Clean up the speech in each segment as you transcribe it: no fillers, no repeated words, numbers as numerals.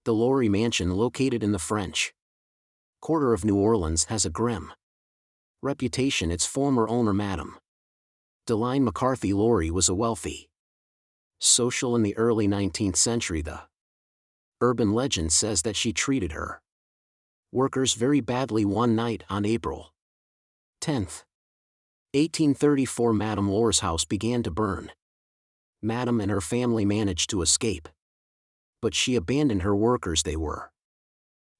The Laurie Mansion, located in the French Quarter of New Orleans, has a grim reputation. Its former owner, Madame Deline McCarthy Laurie, was a wealthy social in the early 19th century. The urban legend says that she treated her workers very badly. One night on April 10, 1834, Madame Laure's house began to burn. Madame and her family managed to escape, but she abandoned her workers. They were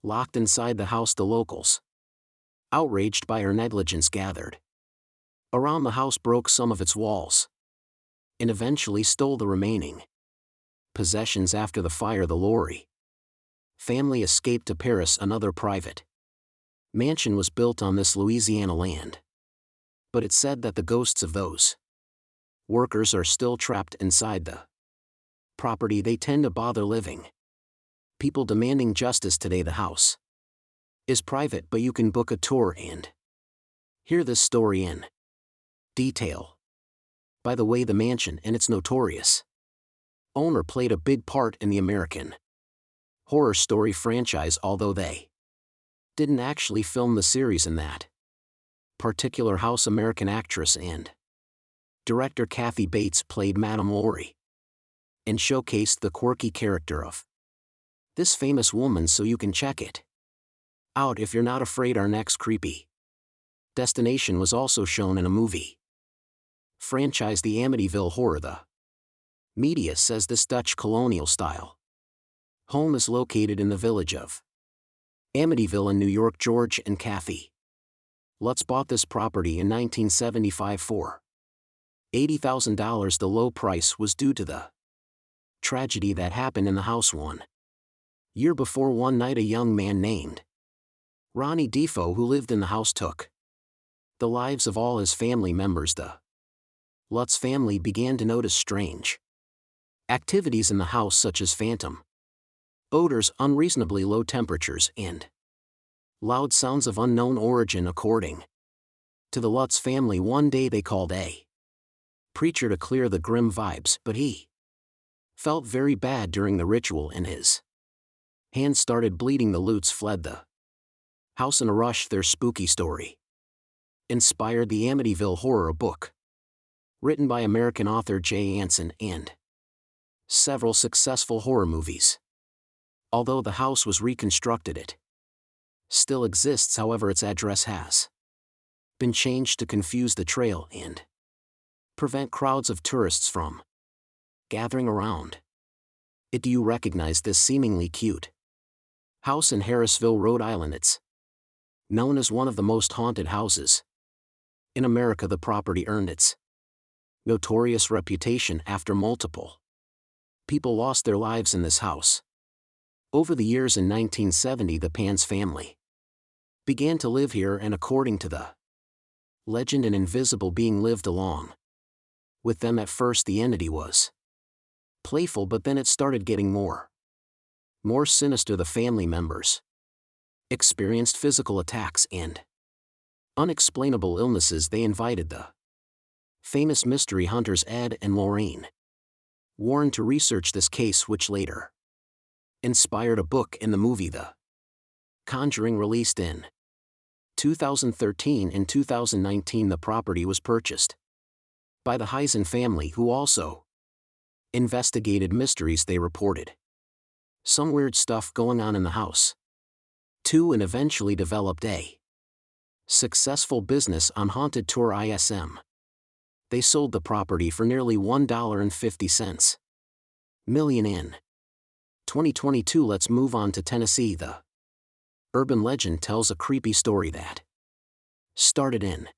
locked inside the house. The locals, outraged by her negligence, gathered around the house, broke some of its walls, and eventually stole the remaining possessions. After the fire, the Laurie family escaped to Paris. Another private mansion was built on this Louisiana land, but it's said that the ghosts of those workers are still trapped inside the property. They tend to bother living people, demanding justice today. The house is private, but you can book a tour and hear this story in detail. By the way, the mansion and its notorious owner played a big part in the American Horror Story franchise, although they didn't actually film the series in that particular house. American actress and director Kathy Bates played Madame Laurie and showcased the quirky character of this famous woman, so you can check it out if you're not afraid. Our next creepy destination was also shown in a movie franchise, the Amityville Horror. The media says this Dutch colonial-style home is located in the village of Amityville in New York. George and Kathy Lutz bought this property in 1975 for $80,000. The low price was due to the tragedy that happened in the house one year before. One night, a young man named Ronnie Defoe, who lived in the house, took the lives of all his family members. The Lutz family began to notice strange activities in the house, such as phantom odors, unreasonably low temperatures, and loud sounds of unknown origin. According to the Lutz family, one day they called a preacher to clear the grim vibes, but he felt very bad during the ritual and his hands started bleeding. The Lutz fled the house in a rush. Their spooky story inspired the Amityville Horror, a book written by American author Jay Anson, and several successful horror movies. Although the house was reconstructed, it still exists. However, its address has been changed to confuse the trail and prevent crowds of tourists from gathering around it. Do you recognize this seemingly cute house in Harrisville, Rhode Island? It's known as one of the most haunted houses in America. The property earned its notorious reputation after multiple people lost their lives in this house over the years. In 1970, the Pans family began to live here, and according to the legend, an invisible being lived along with them. At first, the entity was playful, but then it started getting more sinister. The family members experienced physical attacks and unexplainable illnesses. They invited the famous mystery hunters Ed and Lorraine Warren to research this case, which later inspired a book and the movie The Conjuring, released in 2013. In 2019, the property was purchased by the Heisen family, who also investigated mysteries. They reported some weird stuff going on in the house too, and eventually developed a successful business on Haunted Tour ISM. They sold the property for nearly $1.50 million in 2022. Let's move on to Tennessee. The urban legend tells a creepy story that started in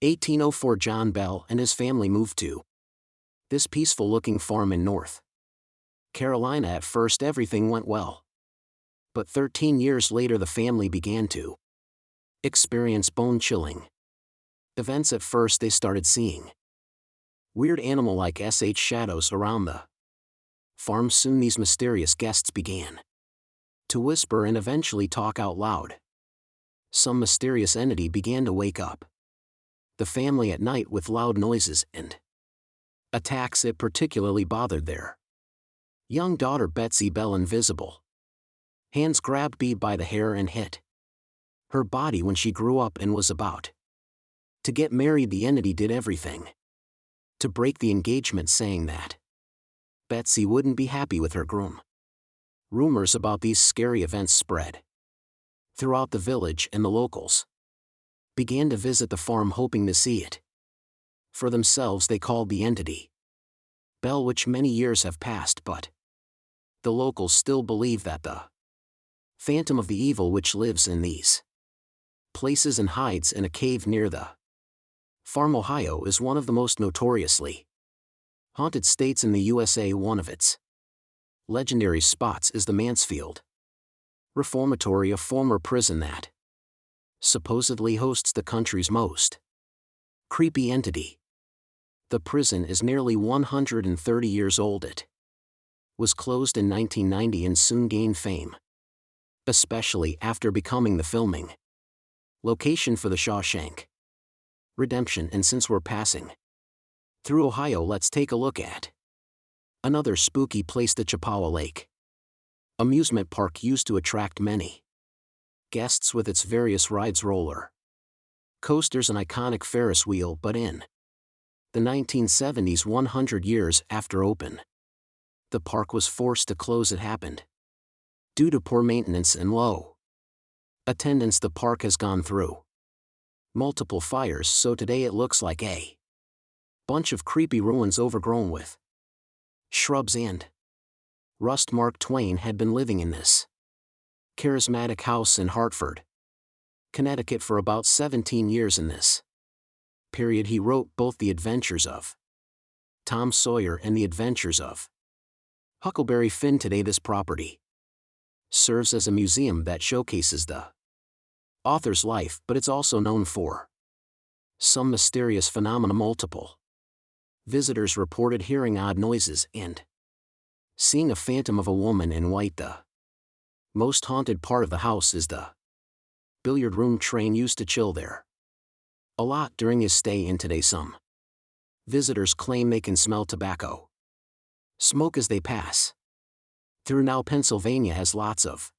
1804. John Bell and his family moved to this peaceful-looking farm in North Carolina. At first, everything went well, but 13 years later, the family began to experience bone-chilling events. At first, they started seeing weird animal-like shadows around the farm. Soon, these mysterious guests began to whisper and eventually talk out loud. Some mysterious entity began to wake up the family at night with loud noises and attacks. It particularly bothered their young daughter Betsy Bell. Invisible Hands grabbed Bea by the hair and hit her body when she grew up and was about to get married. The entity did everything to break the engagement, saying that Betsy wouldn't be happy with her groom. Rumors about these scary events spread throughout the village, and the locals began to visit the farm hoping to see it for themselves. They called the entity Belle, which many years have passed, but the locals still believe that the phantom of the evil witch lives in these places and hides in a cave near the farm. Ohio is one of the most notoriously haunted states in the USA. One of its legendary spots is the Mansfield Reformatory, a former prison that supposedly hosts the country's most creepy entity. The prison is nearly 130 years old. It was closed in 1990 and soon gained fame, especially after becoming the filming location for The Shawshank Redemption. And since we're passing through Ohio, let's take a look at another spooky place, the Chippewa Lake amusement park, used to attract many guests with its various rides, roller coasters, and iconic Ferris wheel. But in the 1970s, 100 years after open, the park was forced to close. It happened due to poor maintenance and low attendance. The park has gone through multiple fires, so today it looks like a bunch of creepy ruins overgrown with shrubs and rust. Mark Twain had been living in this charismatic house in Hartford, Connecticut for about 17 years. In this period, he wrote both The Adventures of Tom Sawyer and The Adventures of Huckleberry Finn. Today, this property serves as a museum that showcases the author's life, but it's also known for some mysterious phenomena. Multiple visitors reported hearing odd noises and seeing a phantom of a woman in white. The most haunted part of the house is the billiard room. Train used to chill there a lot during his stay, and today some visitors claim they can smell tobacco smoke as they pass through. Now, Pennsylvania has lots of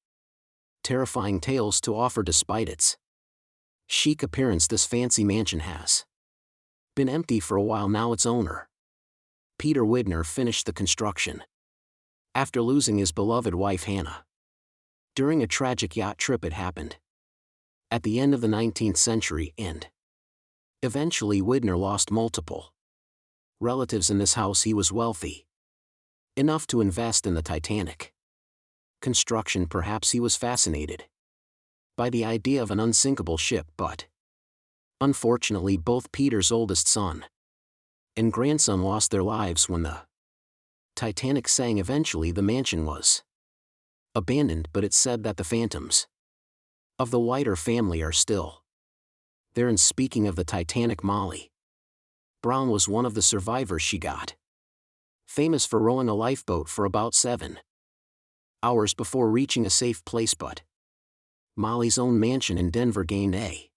terrifying tales to offer. Despite its chic appearance, this fancy mansion has been empty for a while now. Its owner, Peter Widner, finished the construction after losing his beloved wife Hannah during a tragic yacht trip. It happened at the end of the 19th century, and eventually Widner lost multiple relatives in this house. He was wealthy enough to invest in the Titanic construction. Perhaps he was fascinated by the idea of an unsinkable ship, but unfortunately both Peter's oldest son and grandson lost their lives when the Titanic sank. Eventually the mansion was abandoned, but it's said that the phantoms of the Whiter family are still there. And speaking of the Titanic, Molly Brown was one of the survivors. She got famous for rowing a lifeboat for about 7 hours before reaching a safe place, but Molly's own mansion in Denver gained a